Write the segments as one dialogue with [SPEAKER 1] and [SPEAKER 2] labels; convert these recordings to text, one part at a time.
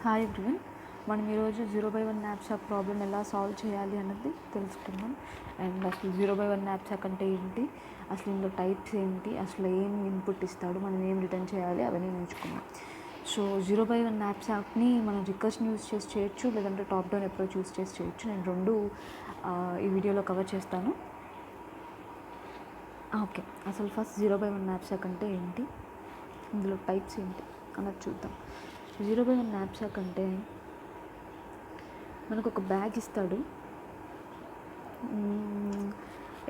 [SPEAKER 1] Hi everyone, మనం ఈరోజు 0/1 న్యాప్సాక్ problem ఎలా సాల్వ్ చేయాలి అన్నది తెలుసుకుందాం. అండ్ అసలు 0/1 న్యాప్సాక్ అంటే ఏంటి, అసలు ఇందులో టైప్స్ ఏంటి, అసలు ఏం ఇన్పుట్ ఇస్తాడు, మనం ఏం రిటర్న్ చేయాలి అవన్నీ నేర్చుకున్నాం. సో 0/1 న్యాప్సాక్ని మనం రికర్షన్ యూస్ చేసి చేయొచ్చు, లేదంటే టాప్ డౌన్ అప్రోచ్ యూస్ చేసి చేయొచ్చు. నేను రెండు ఈ వీడియోలో కవర్ చేస్తాను. ఓకే, అసలు ఫస్ట్ 0/1 న్యాప్సాక్ అంటే ఏంటి, ఇందులో టైప్స్ ఏంటి అన్నది చూద్దాం. 0/1 న్యాప్సాక్ అంటే మనకు ఒక బ్యాగ్ ఇస్తాడు.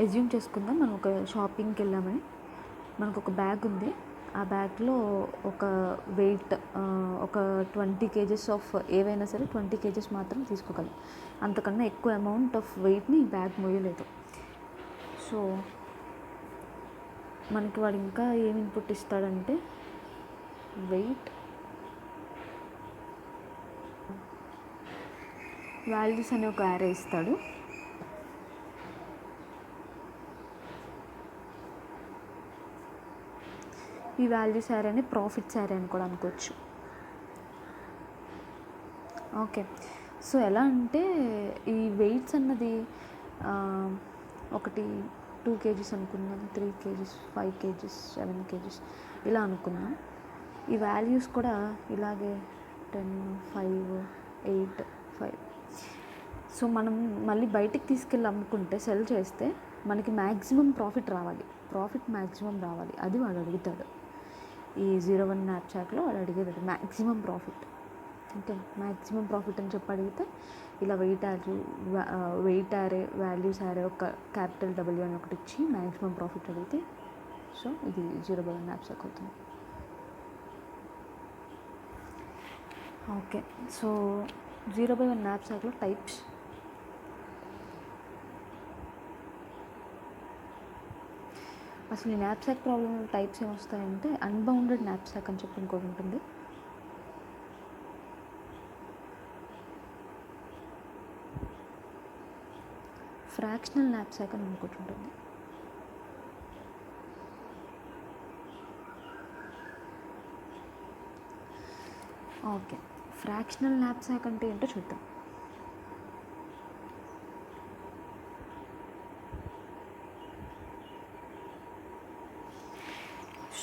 [SPEAKER 1] ఎజ్యూమ్ చేసుకుందాం, మనం ఒక షాపింగ్కి వెళ్ళామని, మనకు ఒక బ్యాగ్ ఉంది. ఆ బ్యాగ్లో ఒక వెయిట్ ఒక 20 kgs ఆఫ్ ఏవైనా సరే 20 kgs మాత్రం తీసుకోగలం. అంతకన్నా ఎక్కువ అమౌంట్ ఆఫ్ వెయిట్ని ఈ బ్యాగ్ మోయలేదు. సో మనకి వాడు ఇంకా ఏం ఇన్పుట్ ఇస్తాడంటే వెయిట్, వాల్యూస్ అనే ఒక యారే ఇస్తాడు. ఈ వాల్యూస్ యారేని ప్రాఫిట్స్ యారే అని కూడా అనుకోవచ్చు. ఓకే, సో ఎలా అంటే ఈ వెయిట్స్ అన్నది ఒకటి 2 kgs అనుకుందాం, 3 kgs, 5 kgs, 7 kgs ఇలా అనుకుందాం. ఈ వాల్యూస్ కూడా ఇలాగే 10, 5, 8, 5. సో మనం మళ్ళీ బయటికి తీసుకెళ్ళి అమ్ముకుంటే, సెల్ చేస్తే మనకి మ్యాక్సిమం ప్రాఫిట్ రావాలి, మ్యాక్సిమం రావాలి. అది వాడు అడుగుతాడు. ఈ 0/1 న్యాప్సాక్లో వాడు అడిగేది maximum profit. Okay, maximum profit అని చెప్పి అడిగితే ఇలా వెయిట్ యారే, వాల్యూస్ యారే ఒక క్యాపిటల్ W అని ఒకటి ఇచ్చి మ్యాక్సిమం ప్రాఫిట్ అడిగితే, సో ఇది 0/1 న్యాప్సాక్ అవుతుంది. ఓకే, సో 0/1 న్యాప్సాక్లో టైప్స్. అసలు ఈ న్యాప్సాక్ ప్రాబ్లంలో టైప్స్ ఏమొస్తాయంటే అన్బౌండెడ్ న్యాప్సాక్ అని చెప్పి ఇంకోటి ఉంటుంది. ఫ్రాక్షనల్ న్యాప్సాక్ అని ఇంకోటి ఉంటుంది. ఓకే, ఫ్రాక్షనల్ న్యాప్సాక్ అంటే ఏంటో చూద్దాం.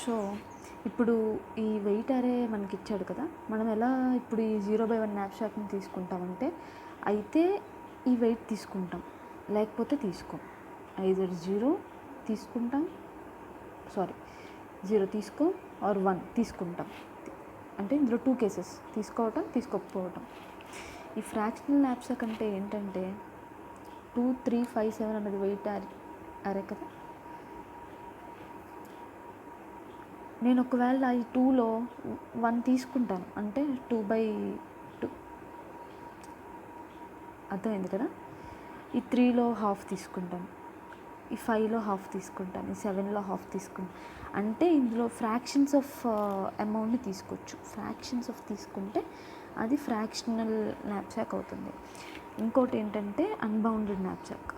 [SPEAKER 1] సో ఇప్పుడు ఈ వెయిట్ అరే మనకి ఇచ్చాడు కదా, మనం ఎలా ఇప్పుడు ఈ 0/1 న్యాప్సాక్ని తీసుకుంటామంటే, అయితే ఈ వెయిట్ తీసుకుంటాం, లేకపోతే తీసుకోం. ఐదర్ 0 తీసుకుంటాం, 0 తీసుకో ఆర్ 1 తీసుకుంటాం. అంటే ఇందులో 2 కేసెస్, తీసుకోవటం, తీసుకోకపోవటం. ఈ ఫ్రాక్షనల్ న్యాప్సాక్ అంటే ఏంటంటే 2, 3, 5, 7 అన్నది వెయిట్ అరే కదా. నేను ఒకవేళ ఈ 2లో 1 తీసుకుంటాను అంటే 2/2 అర్థమైంది కదా. ఈ 3లో హాఫ్ తీసుకుంటాను, ఈ 5లో హాఫ్ తీసుకుంటాను, ఈ 7లో హాఫ్ తీసుకుంటాను. అంటే ఇందులో ఫ్రాక్షన్స్ ఆఫ్ అమౌంట్ని తీసుకోవచ్చు. ఫ్రాక్షన్స్ ఆఫ్ తీసుకుంటే అది ఫ్రాక్షనల్ న్యాప్సాక్ అవుతుంది. ఇంకోటి ఏంటంటే అన్బౌండెడ్ న్యాప్సాక్.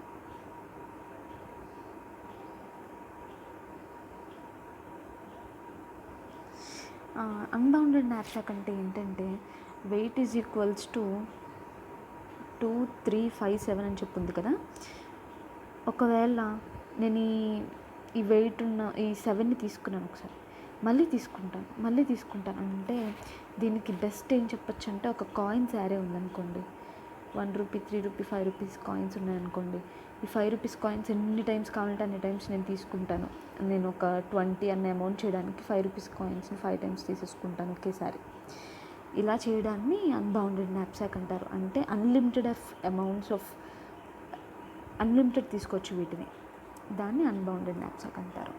[SPEAKER 1] అన్బౌండెడ్ న్యాప్సాక్ అంటే ఏంటంటే వెయిట్ ఈజ్ ఈక్వల్స్ టు 2, 3, 5, 7 అని చెప్పింది కదా. ఒకవేళ నేను ఈ వెయిట్ ఉన్న ఈ 7ని తీసుకున్నాను, ఒకసారి మళ్ళీ తీసుకుంటాను అంటే దీనికి బెస్ట్ ఏం చెప్పచ్చు అంటే, ఒక కాయిన్స్ యారే ఉందనుకోండి, 1 రూపీ, 3 రూపీ, 5 రూపీస్ కాయిన్స్ ఉన్నాయనుకోండి. ఈ 5 రూపీస్ కాయిన్స్ ఎన్ని టైమ్స్ కావాలంటే అన్ని టైమ్స్ నేను తీసుకుంటాను. నేను ఒక 20 అన్న అమౌంట్ చేయడానికి 5 రూపీస్ కాయిన్స్ని 5 టైమ్స్ తీసేసుకుంటాను ఒకేసారి. ఇలా చేయడాన్ని అన్బౌండెడ్ న్యాప్సాక్ అంటారు. అంటే అన్లిమిటెడ్ తీసుకోవచ్చు వీటిని, దాన్ని అన్బౌండెడ్ న్యాప్సాక్ అంటారు.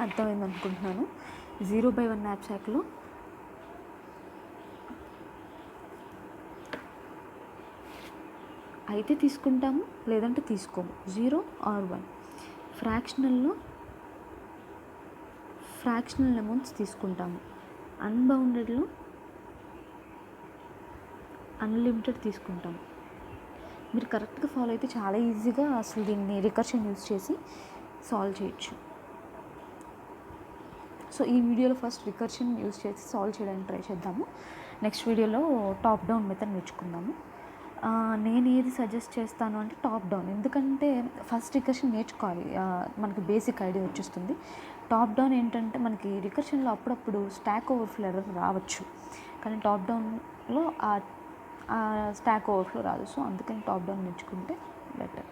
[SPEAKER 1] అర్థమైంది అనుకుంటున్నాను. 0/1 న్యాప్సాక్లో అయితే తీసుకుంటాము, లేదంటే తీసుకోము, 0 or 1. ఫ్రాక్షనల్ అమౌంట్స్ తీసుకుంటాము. అన్బౌండెడ్లో అన్లిమిటెడ్ తీసుకుంటాము. మీరు కరెక్ట్గా ఫాలో అయితే చాలా ఈజీగా అసలు దీన్ని రికర్షన్ యూస్ చేసి సాల్వ్ చేయొచ్చు. సో ఈ వీడియోలో ఫస్ట్ రికర్షన్ యూస్ చేసి సాల్వ్ చేయడానికి ట్రై చేద్దాము. నెక్స్ట్ వీడియోలో టాప్ డౌన్ మెథడ్ నేర్చుకుందాము. నేను ఏది సజెస్ట్ చేస్తాను అంటే టాప్ డౌన్, ఎందుకంటే ఫస్ట్ రికర్షన్ నేర్చుకోవాలి, మనకి బేసిక్ ఐడియా వచ్చేస్తుంది. టాప్ డౌన్ ఏంటంటే మనకి రికర్షన్లో అప్పుడప్పుడు స్టాక్ ఓవర్ఫ్లో ఎర్రర్ రావచ్చు, కానీ టాప్ డౌన్లో ఆ స్టాక్ ఓవర్ఫ్లో రాదు. సో అందుకని టాప్ డౌన్ నేర్చుకుంటే బెటర్.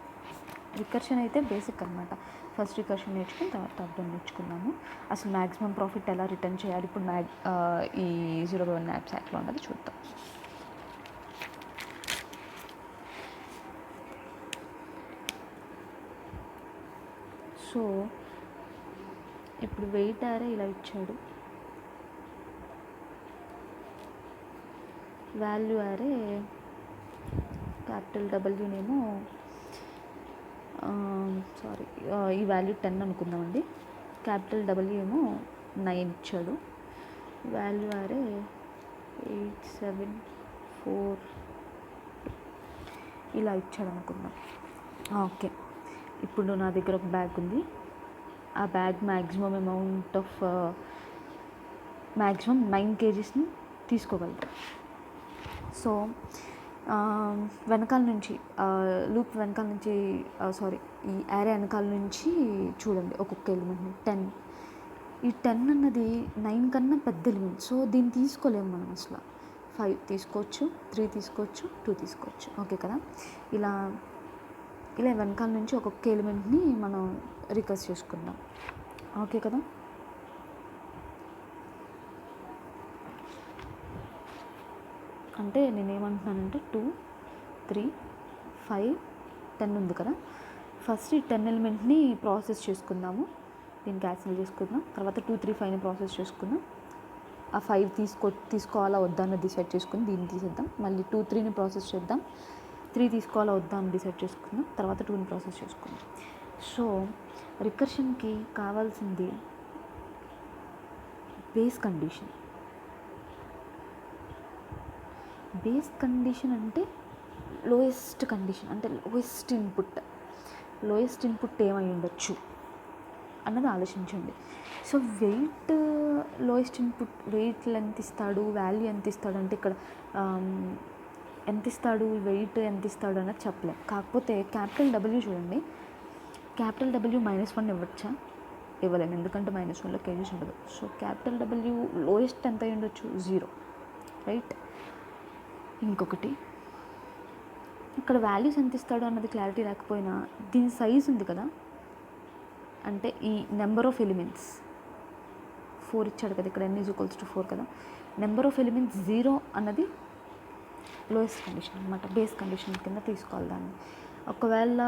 [SPEAKER 1] రికర్షన్ అయితే బేసిక్ అనమాట. ఫస్ట్ రికర్షన్ నేర్చుకుని తర్వాత టాప్ డౌన్ నేర్చుకున్నాము. అసలు మ్యాక్సిమం ప్రాఫిట్ ఎలా రిటర్న్ చేయాలి ఇప్పుడు ఈ 0/1 యాప్స్ యాక్ట్లో ఉన్నది చూద్దాం. సో ఇప్పుడు వెయిట్ ఆరే ఇలా ఇచ్చాడు, వాల్యూ ఆరే క్యాపిటల్ డబ్ల్యూనేమో ఈ వాల్యూ 10 అనుకుందామండి. క్యాపిటల్ డబ్ల్యూ ఏమో 9 ఇచ్చాడు. వాల్యూ ఆరే 874 ఇలా ఇచ్చాడు అనుకుందాం. ఓకే, ఇప్పుడు నా దగ్గర ఒక బ్యాగ్ ఉంది. ఆ బ్యాగ్ మ్యాక్సిమం అమౌంట్ ఆఫ్ 9 kgsని తీసుకోగలరు. సో వెనకాల నుంచి లూప్ వెనకాల నుంచి ఈ యారే వెనకాల నుంచి చూడండి ఒక్కొక్క ఎలిమెంట్ని 10. ఈ 10 అన్నది 9 కన్నా పెద్ద ఎలిమెంట్. సో దీన్ని తీసుకోలేము మనం అసలు. 5 తీసుకోవచ్చు, 3 తీసుకోవచ్చు, 2 తీసుకోవచ్చు. ఓకే కదా. ఇలా వెనకాల నుంచి ఒక్కొక్క ఎలిమెంట్ని మనం రికర్స్ చేసుకుందాం. ఓకే కదా. అంటే నేనేమంటున్నానంటే 2, 3, 5, 10 ఉంది కదా. ఫస్ట్ ఈ 10 ఎలిమెంట్ని ప్రాసెస్ చేసుకుందాము. దీన్ని క్యాన్సిల్ చేసుకుందాం. తర్వాత 2, 3, 5ని ప్రాసెస్ చేసుకుందాం. ఆ 5 తీసుకోవాలా వద్దా అని డిసైడ్ చేసుకుని దీన్ని తీసేద్దాం. మళ్ళీ 2, 3ని ప్రాసెస్ చేద్దాం. 3 తీసుకోవాలా వద్దా అని డిసైడ్ చేసుకుందాం. తర్వాత 2ని ప్రాసెస్ చేసుకుందాం. సో రికర్షన్కి కావాల్సింది బేస్ కండిషన్. బేస్ కండిషన్ అంటే లోయెస్ట్ కండిషన్, అంటే లోయెస్ట్ ఇన్పుట్ ఏమై ఉండొచ్చు అన్నది ఆలోచించండి. So weight lowest input, weight ఎంత ఇస్తాడు, వాల్యూ ఎంత ఇస్తాడు అంటే ఇక్కడ ఎంత ఇస్తాడు, వెయిట్ ఎంత ఇస్తాడు అన్నది చెప్పలేం. కాకపోతే క్యాపిటల్ డబ్ల్యూ చూడండి, క్యాపిటల్ డబ్ల్యూ -1 ఇవ్వచ్చా? ఇవ్వలేము, ఎందుకంటే -1లో కేజీస్ ఉండదు. సో క్యాపిటల్ డబ్ల్యూ లోయెస్ట్ ఎంత అయి ఉండొచ్చు? 0, రైట్. ఇంకొకటి ఇక్కడ వాల్యూస్ ఎంత ఇస్తాడు అన్నది క్లారిటీ లేకపోయినా దీని సైజ్ ఉంది కదా, అంటే ఈ నెంబర్ ఆఫ్ ఎలిమెంట్స్ 4 ఇచ్చాడు కదా, ఇక్కడ n = 4 కదా. నెంబర్ ఆఫ్ ఎలిమెంట్స్ 0 అన్నది లోయెస్ట్ కండిషన్ అనమాట, బేస్ కండిషన్ కింద తీసుకోవాలి దాన్ని. ఒకవేళ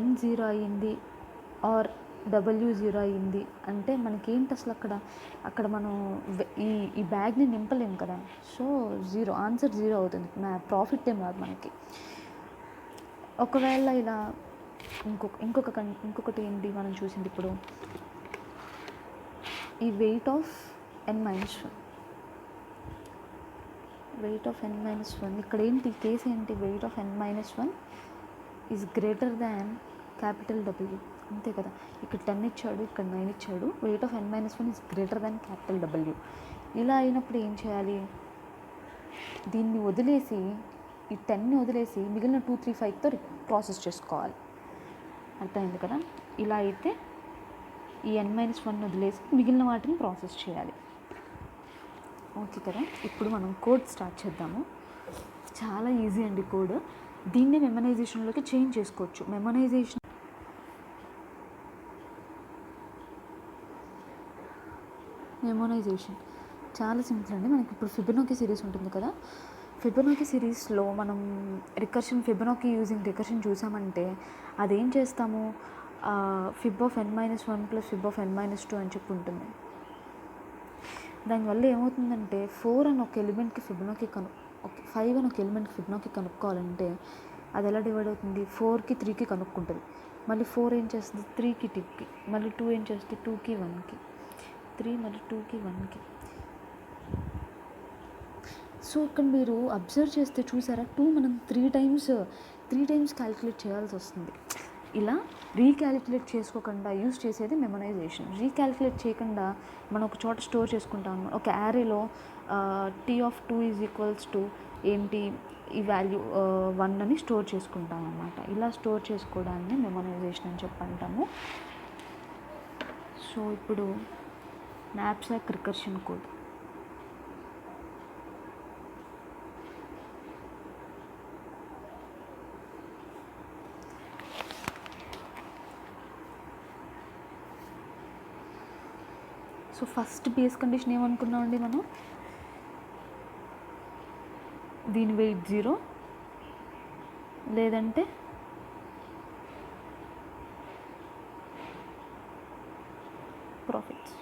[SPEAKER 1] n 0 అయ్యింది ఆర్ W 0 అయ్యింది అంటే మనకేంటి అసలు అక్కడ మనం ఈ బ్యాగ్ని నింపలేము కదా. సో 0, ఆన్సర్ 0 అవుతుంది, ప్రాఫిట్ ఏం రాదు మనకి. ఒకవేళ ఇలా ఇంకొకటి ఏంటి మనం చూసింది ఇప్పుడు, ఈ వెయిట్ ఆఫ్ n-1, ఇక్కడ ఏంటి కేసు ఏంటి, wait of n-1 is greater than capital W, అంతే కదా. ఇక్కడ 10 ఇచ్చాడు, ఇక్కడ 9 ఇచ్చాడు. Wait of n-1 is greater than capital W. ఇలా అయినప్పుడు ఏం చేయాలి, దీన్ని వదిలేసి, ఈ 10ని వదిలేసి మిగిలిన 2, 3, 5తో ప్రాసెస్ చేసుకోవాలి. అర్థమైంది కదా. ఇలా అయితే ఈ n-1 వదిలేసి మిగిలిన వాటిని ప్రాసెస్ చేయాలి. ఓకే కదా. ఇప్పుడు మనం కోడ్ స్టార్ట్ చేద్దాము. చాలా ఈజీ అండి కోడ్. దీన్నే మెమనైజేషన్లోకి చేంజ్ చేసుకోవచ్చు. మెమనైజేషన్ చాలా సింపుల్ అండి. మనకి ఇప్పుడు ఫిబొనాకీ సిరీస్ ఉంటుంది కదా, ఫిబొనాకీ సిరీస్లో మనం ఫిబొనాకీ యూజింగ్ రికర్షన్ చూసామంటే అదేం చేస్తాము, Feb of n-1 plus Feb of n-2 అని చెప్పి ఉంటుంది. దానివల్ల ఏమవుతుందంటే 4 అని ఒక ఎలిమెంట్కి ఫిబొనాకీ 5 అని ఒక ఎలిమెంట్కి ఫిబొనాకీ కనుక్కోవాలంటే అది ఎలా డివైడ్ అవుతుంది, 4కి 3కి కనుక్కుంటుంది. మళ్ళీ 4 ఏం చేస్తుంది, 3కి 2కి, మళ్ళీ 2 ఏం చేస్తుంది, 2కి 1కి, 3 మళ్ళీ 2కి 1కి. సో ఇక్కడ మీరు అబ్జర్వ్ చేస్తే చూసారా, 2 మనం 3 టైమ్స్ క్యాలిక్యులేట్ చేయాల్సి వస్తుంది. ఇలా రీక్యాలిక్యులేట్ చేసుకోకుండా యూస్ చేసేది మెమరైజేషన్. రీక్యాలిక్యులేట్ చేయకుండా మనం ఒక చోట స్టోర్ చేసుకుంటాం అన్నమాట. ఒక యారేలో T(2) = ఏంటి, ఈ వాల్యూ 1 అని స్టోర్ చేసుకుంటాం అన్నమాట. ఇలా స్టోర్ చేసుకోవడాన్ని మెమరైజేషన్ అని చెప్పంటాము. సో ఇప్పుడు knapsack recursion code. So first base condition ఏమనుకున్నామండి మనం, దీని వెయిట్ 0 లేదంటే ప్రాఫిట్స్,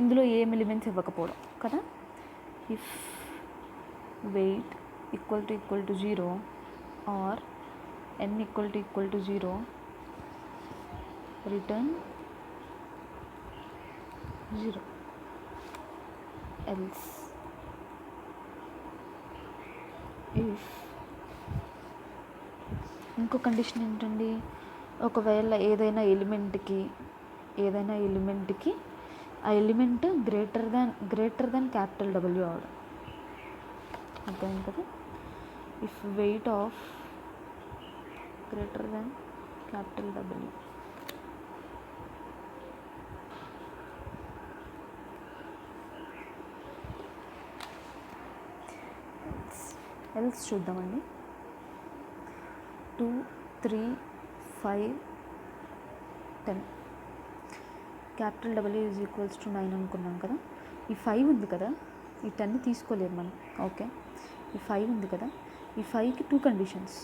[SPEAKER 1] ఇందులో ఏం ఎలిమెంట్స్ ఇవ్వకపోవడం కదా. If weight = 0 or n = 0 return 0. else if ఇంకో కండిషన్ ఏంటండి, ఒకవేళ ఏదైనా ఎలిమెంట్కి ఆ element greater than capital W అవడం. అర్థమైంది కదా. If weight of greater than capital W, else చూద్దామండి. 2, 3, 5, 10 క్యాపిటల్ W = 9 అనుకున్నాం కదా. ఈ 5 ఉంది కదా, ఈ 10 తీసుకోలేదు మనం. ఓకే, ఈ 5 ఉంది కదా, ఈ 5కి 2 కండిషన్స్,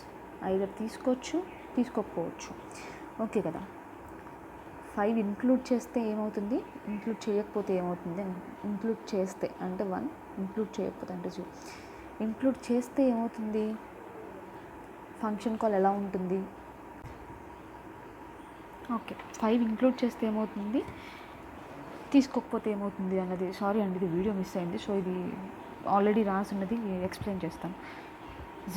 [SPEAKER 1] ఐదర్ తీసుకోవచ్చు తీసుకోకపోవచ్చు. ఓకే కదా. 5 ఇంక్లూడ్ చేస్తే ఏమవుతుంది, ఇంక్లూడ్ చేయకపోతే ఏమవుతుంది, ఇంక్లూడ్ చేస్తే అంటే 1, ఇంక్లూడ్ చేయకపోతే అంటే 0. ఇంక్లూడ్ చేస్తే ఏమవుతుంది, ఫంక్షన్ కాల్ ఎలా ఉంటుంది. ఓకే, 5 ఇంక్లూడ్ చేస్తే ఏమవుతుంది, తీసుకోకపోతే ఏమవుతుంది అన్నది, సారీ అండి ఇది వీడియో మిస్ అయింది. సో ఇది ఆల్రెడీ రాసున్నది ఎక్స్ప్లెయిన్ చేస్తాను.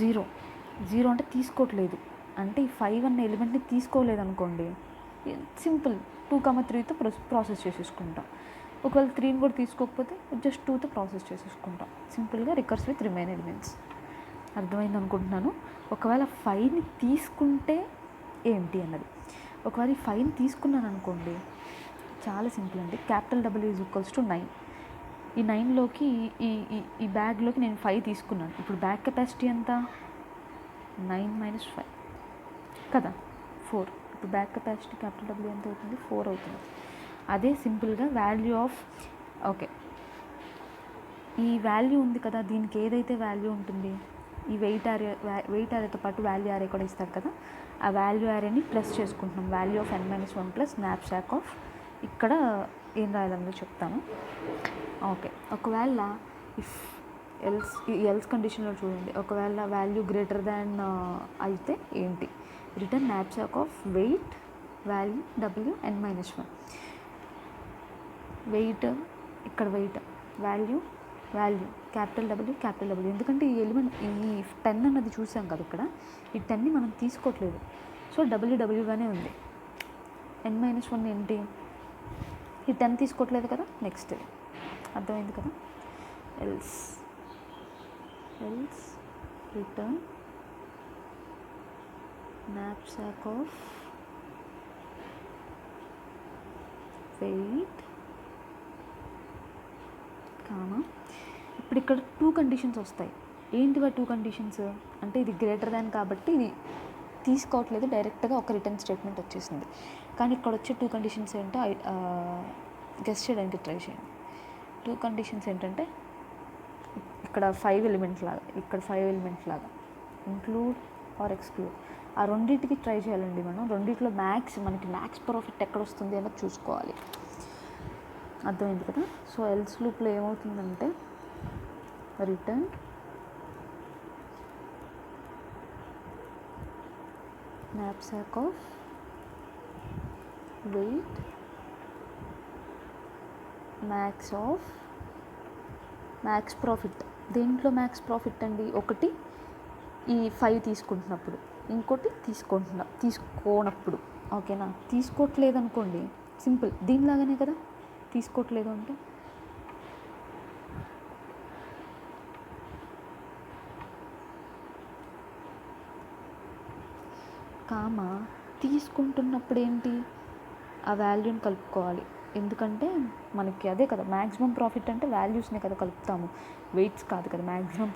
[SPEAKER 1] 0 అంటే తీసుకోవట్లేదు, అంటే ఈ 5 అన్న ఎలిమెంట్ని తీసుకోలేదు అనుకోండి, సింపుల్ 2, 3తో ప్రాసెస్ చేసేసుకుంటాం. ఒకవేళ 3ని కూడా తీసుకోకపోతే జస్ట్ 2తో ప్రాసెస్ చేసేసుకుంటాం. సింపుల్గా రికర్స్ విత్ రిమైన్ ఎలిమెంట్స్. అర్థమైంది అనుకుంటున్నాను. ఒకవేళ 5ని తీసుకుంటే ఏంటి అన్నది, ఒకవేళ ఈ 5ని తీసుకున్నాను అనుకోండి, చాలా సింపుల్ అండి. Capital W = 9. ఈ 9లోకి ఈ బ్యాగ్లోకి నేను 5 తీసుకున్నాను. ఇప్పుడు బ్యాగ్ కెపాసిటీ ఎంత, 9 - 5 కదా, 4. ఇప్పుడు బ్యాగ్ కెపాసిటీ క్యాపిటల్ W ఎంత అవుతుంది, 4 అవుతుంది. అదే సింపుల్గా వాల్యూ ఆఫ్, ఓకే ఈ వాల్యూ ఉంది కదా, దీనికి ఏదైతే వాల్యూ ఉంటుంది, ఈ వెయిట్ యారేతో పాటు వాల్యూ యారే కూడా ఇస్తారు కదా, ఆ వాల్యూ యారేని ప్లస్ చేసుకుంటున్నాం. Value of n-1 plus knapsack of, ఇక్కడ ఏం రాయాలన్నది చెప్తాను. ఓకే, ఒకవేళ ఇఫ్ ఎల్స్ కండిషన్లో చూడండి, ఒకవేళ వాల్యూ గ్రేటర్ దాన్ అయితే ఏంటి, return knapsack of weight value W n-1. Weight, ఇక్కడ వెయిట్, వాల్యూ క్యాపిటల్ W. ఎందుకంటే ఈ ఎలిమెంట్ ఈ 10 అన్నది చూసాం కదా, ఇక్కడ ఈ 10ని మనం తీసుకోవట్లేదు. సో WWగానే ఉంది. n-1 ఏంటి, ఈ 10 తీసుకోవట్లేదు కదా, నెక్స్ట్. అర్థమైంది కదా. Else return knapsack of weight comma. ఇప్పుడు ఇక్కడ 2 కండిషన్స్ వస్తాయి. ఏంటివా 2 కండిషన్స్ అంటే, ఇది గ్రేటర్ దాన్ కాబట్టి ఇది తీసుకోవట్లేదు, డైరెక్ట్గా ఒక రిటర్న్ స్టేట్మెంట్ వచ్చేసింది. కానీ ఇక్కడ వచ్చే 2 కండిషన్స్ ఏంటో గెస్ చేయడానికి ట్రై చేయండి. 2 కండిషన్స్ ఏంటంటే, ఇక్కడ 5 ఎలిమెంట్స్ లాగా ఇంక్లూడ్ ఆర్ ఎక్స్క్లూడ్, ఆ రెండింటికి ట్రై చేయాలండి మనం. రెండింటిలో మనకి మ్యాక్స్ ప్రాఫిట్ ఎక్కడ వస్తుంది అన్నది చూసుకోవాలి. అర్థమైంది కదా. సో ఎల్స్ లూప్లో ఏమవుతుందంటే, return knapsack of wait max profit. దేంట్లో మ్యాక్స్ ప్రాఫిట్ అండి, ఒకటి ఈ 5 తీసుకుంటున్నప్పుడు, ఇంకోటి తీసుకోనప్పుడు. ఓకేనా, తీసుకోవట్లేదు అనుకోండి, సింపుల్ దీనిలాగానే కదా. తీసుకోవట్లేదు అంటే కామా, తీసుకుంటున్నప్పుడు ఏంటి, ఆ వాల్యూని కలుపుకోవాలి. ఎందుకంటే మనకి అదే కదా మ్యాక్సిమం ప్రాఫిట్ అంటే వాల్యూస్నే కదా కలుపుతాము, వెయిట్స్ కాదు కదా. మ్యాక్సిమం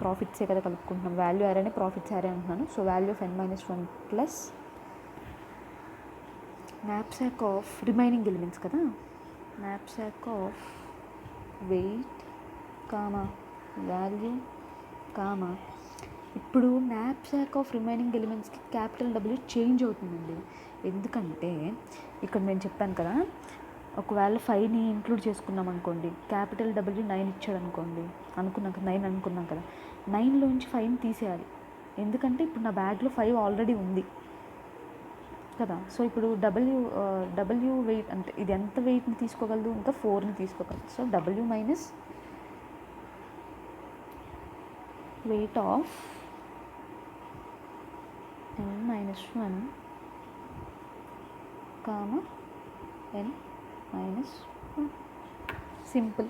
[SPEAKER 1] ప్రాఫిట్సే కదా కలుపుకుంటున్నాం. వాల్యూ అరేనే ప్రాఫిట్స్ అరే అంటున్నాను. So value of n-1 plus knapsack of remaining elements కదా, knapsack of weight comma value comma. ఇప్పుడు knapsack ఆఫ్ రిమైనింగ్ ఎలిమెంట్స్కి క్యాపిటల్ W చేంజ్ అవుతుందండి. ఎందుకంటే ఇక్కడ నేను చెప్పాను కదా, ఒకవేళ 5ని ఇంక్లూడ్ చేసుకున్నాం అనుకోండి, క్యాపిటల్ W 9 ఇచ్చాడు అనుకోండి, అనుకున్నాం కదా 9 అనుకున్నాం కదా, 9లోంచి 5ని తీసేయాలి. ఎందుకంటే ఇప్పుడు నా బ్యాగ్లో 5 ఆల్రెడీ ఉంది కదా. సో ఇప్పుడు డబ్ల్యూ వెయిట్ అంటే ఇది ఎంత వెయిట్ని తీసుకోగలదు, ఇంకా 4ని తీసుకోగలదు. So W minus weight of n-1 comma n-1. Simple.